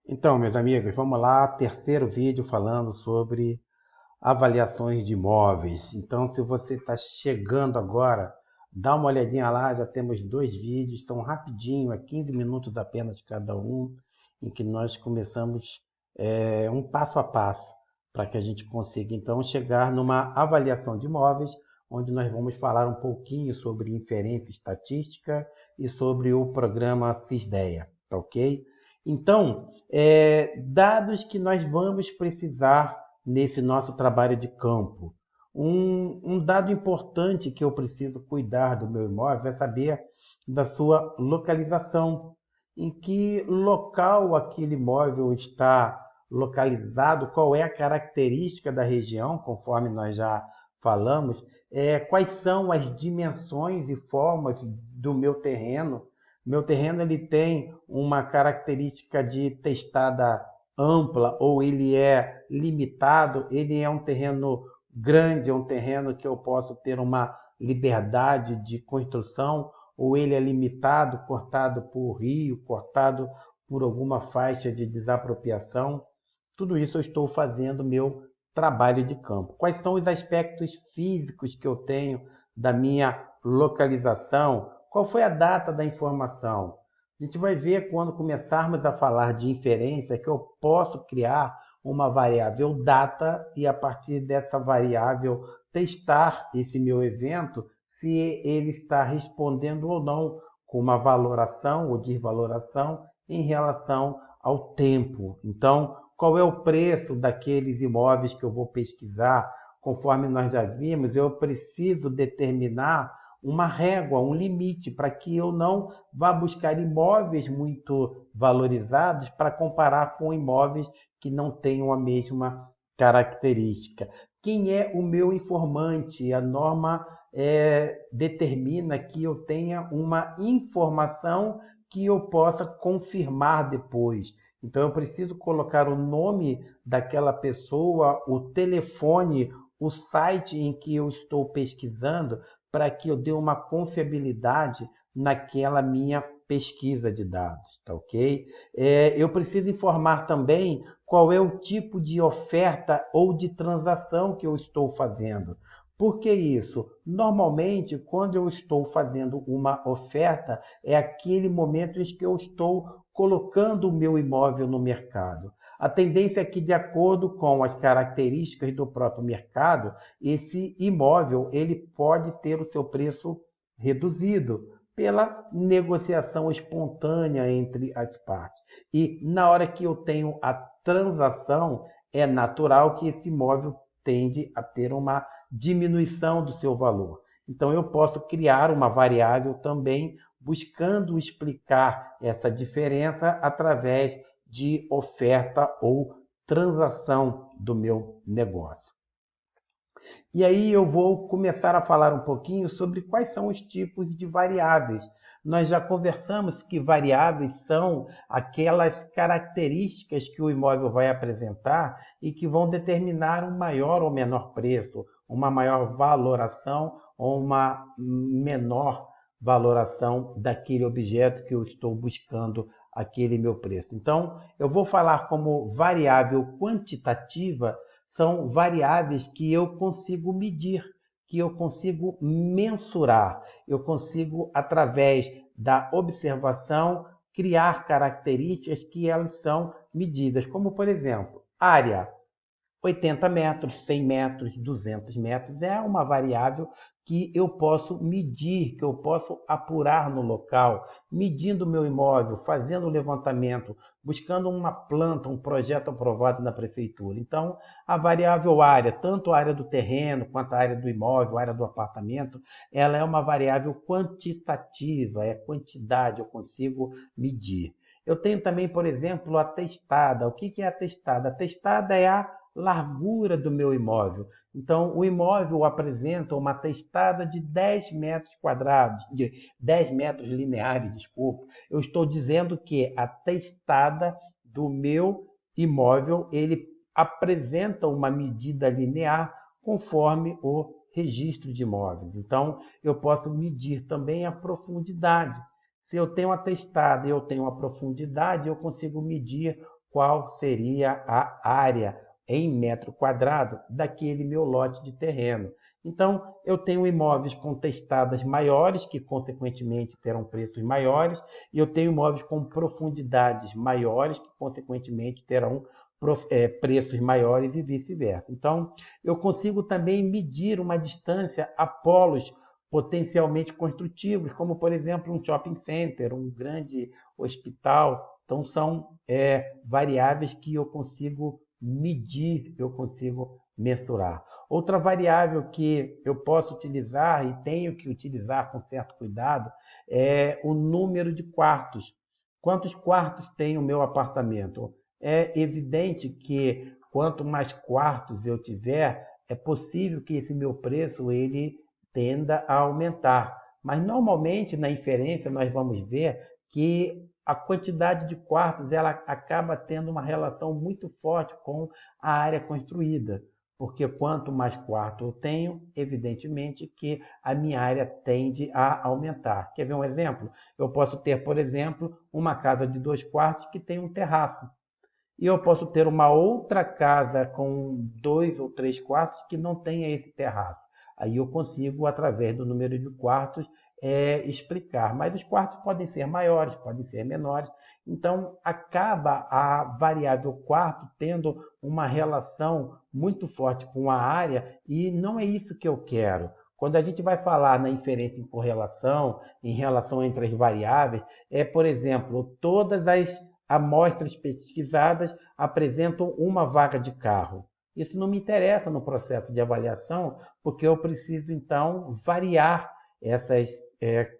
Então, meus amigos, vamos lá, terceiro vídeo falando sobre avaliações de imóveis. Então, se você está chegando agora, dá uma olhadinha lá, já temos dois vídeos, estão rapidinho, 15 minutos apenas cada um, em que nós começamos um passo a passo para que a gente consiga então chegar numa avaliação de imóveis, onde nós vamos falar um pouquinho sobre inferência estatística e sobre o programa FISDEA, tá ok? Então, dados que nós vamos precisar nesse nosso trabalho de campo. Um dado importante que eu preciso cuidar do meu imóvel é saber da sua localização, em que local aquele imóvel está localizado, qual é a característica da região, conforme nós já falamos, quais são as dimensões e formas do meu terreno. Meu terreno ele tem uma característica de testada ampla ou ele é limitado, ele é um terreno grande, é um terreno que eu posso ter uma liberdade de construção, ou ele é limitado, cortado por rio, cortado por alguma faixa de desapropriação. Tudo isso eu estou fazendo meu trabalho de campo. Quais são os aspectos físicos que eu tenho da minha localização? Qual foi a data da informação? A gente vai ver quando começarmos a falar de inferência que eu posso criar uma variável data e a partir dessa variável testar esse meu evento se ele está respondendo ou não com uma valoração ou desvaloração em relação ao tempo. Então, qual é o preço daqueles imóveis que eu vou pesquisar? Conforme nós já vimos, eu preciso determinar uma régua, um limite, para que eu não vá buscar imóveis muito valorizados para comparar com imóveis que não tenham a mesma característica. Quem é o meu informante? A norma determina que eu tenha uma informação que eu possa confirmar depois. Então eu preciso colocar o nome daquela pessoa, o telefone, o site em que eu estou pesquisando, para que eu dê uma confiabilidade naquela minha pesquisa de dados, tá ok? Eu preciso informar também qual é o tipo de oferta ou de transação que eu estou fazendo. Por que isso? Normalmente, quando eu estou fazendo uma oferta, é aquele momento em que eu estou colocando o meu imóvel no mercado. A tendência é que, de acordo com as características do próprio mercado, esse imóvel ele pode ter o seu preço reduzido pela negociação espontânea entre as partes. E na hora que eu tenho a transação, é natural que esse imóvel tende a ter uma diminuição do seu valor. Então eu posso criar uma variável também buscando explicar essa diferença através de oferta ou transação do meu negócio. E aí eu vou começar a falar um pouquinho sobre quais são os tipos de variáveis. Nós já conversamos que variáveis são aquelas características que o imóvel vai apresentar e que vão determinar um maior ou menor preço, uma maior valoração ou uma menor valoração daquele objeto que eu estou buscando aquele meu preço. Então, eu vou falar como variável quantitativa são variáveis que eu consigo medir, que eu consigo mensurar. Eu consigo, através da observação, criar características que elas são medidas, como, por exemplo, área. 80 metros, 100 metros, 200 metros é uma variável que eu posso medir, que eu posso apurar no local, medindo o meu imóvel, fazendo o levantamento, buscando uma planta, um projeto aprovado na prefeitura. Então, a variável área, tanto a área do terreno quanto a área do imóvel, a área do apartamento, ela é uma variável quantitativa, é quantidade, eu consigo medir. Eu tenho também, por exemplo, a testada. O que é a testada? A testada é a largura do meu imóvel. Então, o imóvel apresenta uma testada de 10 metros quadrados, de 10 metros lineares, desculpa. Eu estou dizendo que a testada do meu imóvel, ele apresenta uma medida linear conforme o registro de imóveis. Então, eu posso medir também a profundidade. Se eu tenho a testada e eu tenho a profundidade, eu consigo medir qual seria a área em metro quadrado daquele meu lote de terreno. Então, eu tenho imóveis com testadas maiores, que consequentemente terão preços maiores, e eu tenho imóveis com profundidades maiores, que consequentemente terão preços maiores e vice-versa. Então, eu consigo também medir uma distância a polos potencialmente construtivos, como, por exemplo, um shopping center, um grande hospital. Então, são variáveis que eu consigo medir, eu consigo mensurar. Outra variável que eu posso utilizar e tenho que utilizar com certo cuidado é o número de quartos. Quantos quartos tem o meu apartamento? É evidente que quanto mais quartos eu tiver, é possível que esse meu preço ele tenda a aumentar. Mas normalmente na inferência nós vamos ver que a quantidade de quartos ela acaba tendo uma relação muito forte com a área construída, porque quanto mais quarto eu tenho, evidentemente que a minha área tende a aumentar. Quer ver um exemplo? Eu posso ter, por exemplo, uma casa de 2 quartos que tem um terraço. E eu posso ter uma outra casa com 2 ou 3 quartos que não tenha esse terraço. Aí eu consigo, através do número de quartos, explicar. Mas os quartos podem ser maiores, podem ser menores. Então, acaba a variável quarto tendo uma relação muito forte com a área e não é isso que eu quero. Quando a gente vai falar na inferência em correlação, em relação entre as variáveis, por exemplo, todas as amostras pesquisadas apresentam uma vaga de carro. Isso não me interessa no processo de avaliação, porque eu preciso, então, variar essas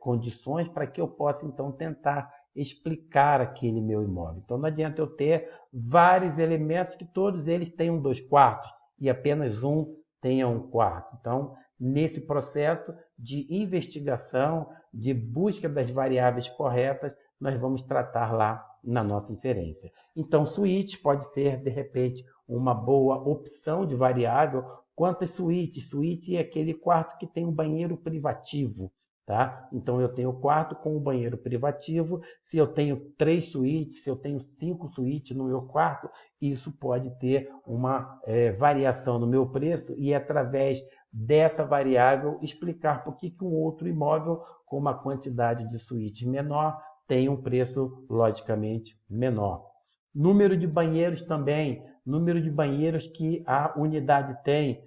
condições para que eu possa, então, tentar explicar aquele meu imóvel. Então, não adianta eu ter vários elementos que todos eles tenham 2 quartos e apenas um tenha 1 quarto. Então, nesse processo de investigação, de busca das variáveis corretas, nós vamos tratar lá na nossa inferência. Então, suíte pode ser, de repente, uma boa opção de variável. Quantas suítes? Suíte é aquele quarto que tem um banheiro privativo. Tá? Então, eu tenho quarto com um banheiro privativo. Se eu tenho 3 suítes, se eu tenho 5 suítes no meu quarto, isso pode ter uma variação no meu preço e, através dessa variável, explicar por que um outro imóvel com uma quantidade de suítes menor tem um preço logicamente menor. Número de banheiros também, número de banheiros que a unidade tem.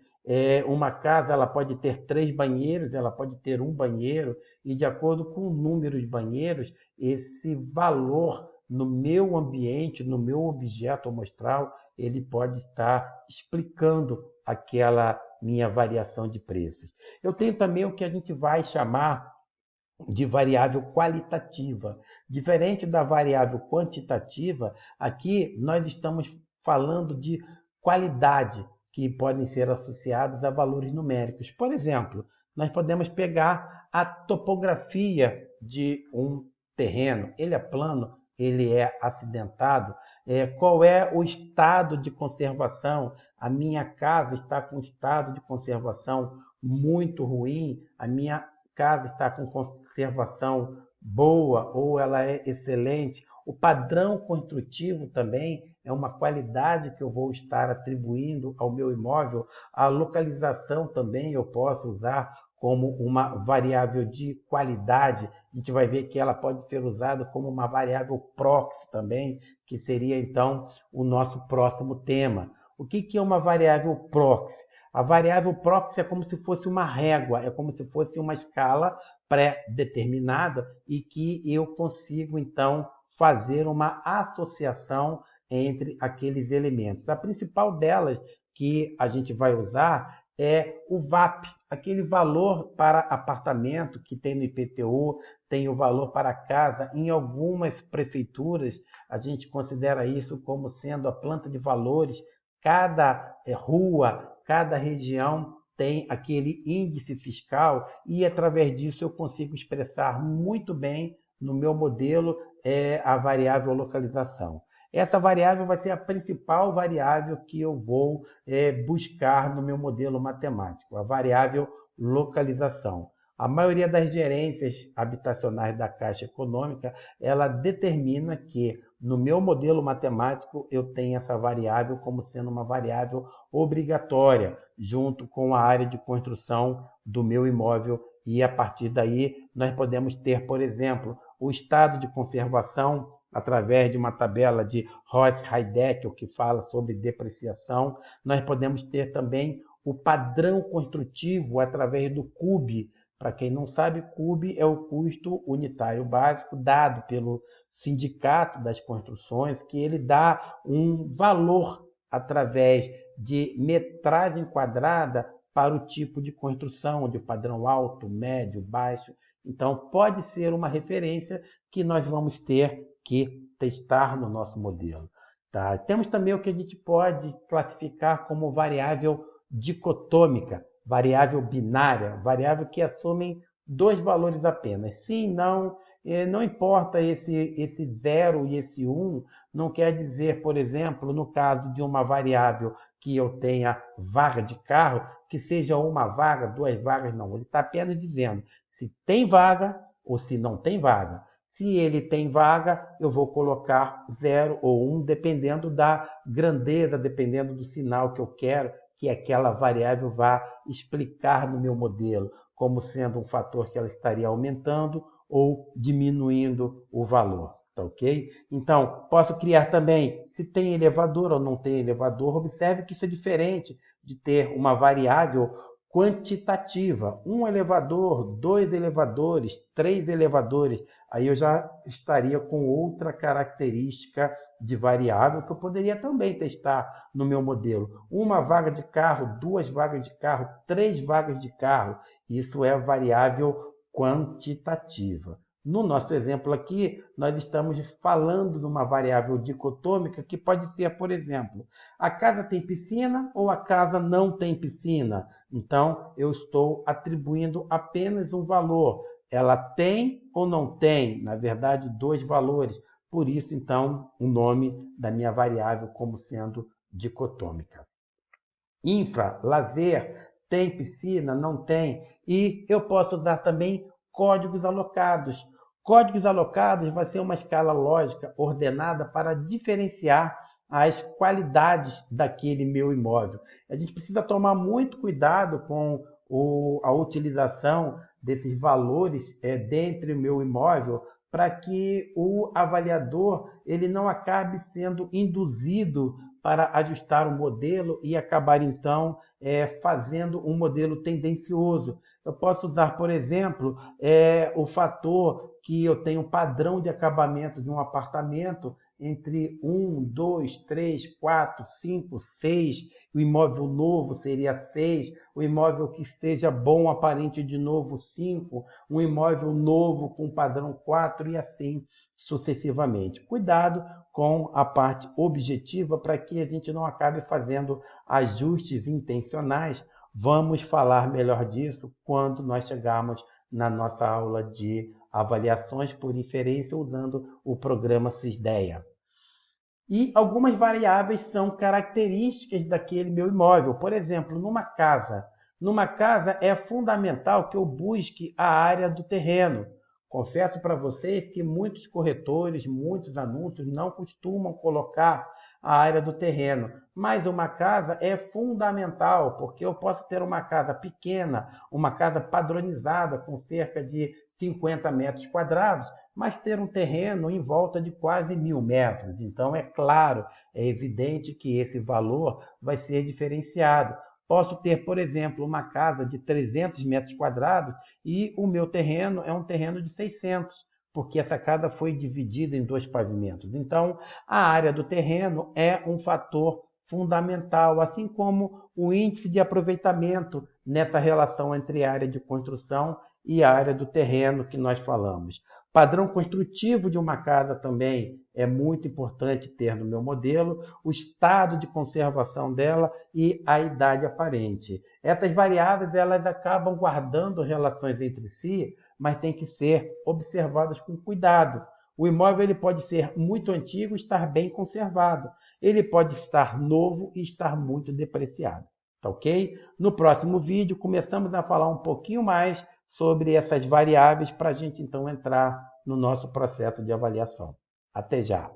Uma casa ela pode ter 3 banheiros, ela pode ter um banheiro, e de acordo com o número de banheiros, esse valor no meu ambiente, no meu objeto amostral, ele pode estar explicando aquela minha variação de preços. Eu tenho também o que a gente vai chamar de variável qualitativa. Diferente da variável quantitativa, aqui nós estamos falando de qualidade que podem ser associadas a valores numéricos. Por exemplo, nós podemos pegar a topografia de um terreno. Ele é plano, ele é acidentado. Qual é o estado de conservação? A minha casa está com estado de conservação muito ruim, a minha casa está com conservação boa ou ela é excelente. O padrão construtivo também é uma qualidade que eu vou estar atribuindo ao meu imóvel. A localização também eu posso usar como uma variável de qualidade. A gente vai ver que ela pode ser usada como uma variável proxy também, que seria então o nosso próximo tema. O que é uma variável proxy? A variável proxy é como se fosse uma régua, é como se fosse uma escala pré-determinada e que eu consigo, então, fazer uma associação entre aqueles elementos. A principal delas que a gente vai usar é o VAP, aquele valor para apartamento que tem no IPTU, tem o valor para casa. Em algumas prefeituras, a gente considera isso como sendo a planta de valores. Cada rua, cada região tem aquele índice fiscal e, através disso, eu consigo expressar muito bem no meu modelo a variável localização. Essa variável vai ser a principal variável que eu vou buscar no meu modelo matemático, a variável localização. A maioria das gerências habitacionais da Caixa Econômica, ela determina que no meu modelo matemático, eu tenho essa variável como sendo uma variável obrigatória, junto com a área de construção do meu imóvel. E a partir daí, nós podemos ter, por exemplo, o estado de conservação, através de uma tabela de Roth-Heidecker, que fala sobre depreciação. Nós podemos ter também o padrão construtivo através do CUB. Para quem não sabe, CUB é o custo unitário básico dado pelo Sindicato das Construções, que ele dá um valor através de metragem quadrada para o tipo de construção, de padrão alto, médio, baixo. Então, pode ser uma referência que nós vamos ter que testar no nosso modelo. Tá? Temos também o que a gente pode classificar como variável dicotômica, variável binária, variável que assumem dois valores apenas. Sim, não, não importa esse 0 e esse 1, não quer dizer, por exemplo, no caso de uma variável que eu tenha vaga de carro, que seja uma vaga, duas vagas, não. Ele está apenas dizendo se tem vaga ou se não tem vaga. Se ele tem vaga, eu vou colocar 0 ou 1, dependendo da grandeza, dependendo do sinal que eu quero que aquela variável vá explicar no meu modelo, como sendo um fator que ela estaria aumentando ou diminuindo o valor. Tá ok? Então, posso criar também, se tem elevador ou não tem elevador. Observe que isso é diferente de ter uma variável quantitativa. Um elevador, dois elevadores, três elevadores. Aí eu já estaria com outra característica de variável que eu poderia também testar no meu modelo. Uma vaga de carro, duas vagas de carro, três vagas de carro. Isso é variável quantitativa. No nosso exemplo aqui, nós estamos falando de uma variável dicotômica que pode ser, por exemplo, a casa tem piscina ou a casa não tem piscina? Então, eu estou atribuindo apenas um valor. Ela tem ou não tem? Na verdade, dois valores. Por isso, então, o nome da minha variável como sendo dicotômica. Infra, lazer, tem piscina, não tem. E eu posso usar também códigos alocados. Códigos alocados vai ser uma escala lógica ordenada para diferenciar as qualidades daquele meu imóvel. A gente precisa tomar muito cuidado com a utilização desses valores dentro do meu imóvel, para que o avaliador ele não acabe sendo induzido para ajustar o modelo e acabar, então, fazendo um modelo tendencioso. Eu posso usar, por exemplo, o fator que eu tenho padrão de acabamento de um apartamento entre 1, 2, 3, 4, 5, 6. O imóvel novo seria 6. O imóvel que esteja bom, aparente de novo, 5. Um imóvel novo com padrão 4 e assim sucessivamente. Cuidado com a parte objetiva para que a gente não acabe fazendo ajustes intencionais. Vamos falar melhor disso quando nós chegarmos na nossa aula de avaliações por inferência usando o programa Sysdea. E algumas variáveis são características daquele meu imóvel. Por exemplo, numa casa. Numa casa é fundamental que eu busque a área do terreno. Confesso para vocês que muitos corretores, muitos anúncios não costumam colocar a área do terreno. Mas uma casa é fundamental, porque eu posso ter uma casa pequena, uma casa padronizada com cerca de 50 metros quadrados, mas ter um terreno em volta de quase 1.000 metros. Então, é claro, é evidente que esse valor vai ser diferenciado. Posso ter, por exemplo, uma casa de 300 metros quadrados e o meu terreno é um terreno de 600, porque essa casa foi dividida em 2 pavimentos. Então, a área do terreno é um fator fundamental, assim como o índice de aproveitamento nessa relação entre a área de construção e a área do terreno que nós falamos. Padrão construtivo de uma casa também é muito importante ter no meu modelo, o estado de conservação dela e a idade aparente. Essas variáveis elas acabam guardando relações entre si, mas tem que ser observadas com cuidado. O imóvel ele pode ser muito antigo e estar bem conservado. Ele pode estar novo e estar muito depreciado. Tá ok? No próximo vídeo começamos a falar um pouquinho mais sobre essas variáveis para a gente então entrar no nosso processo de avaliação. Até já!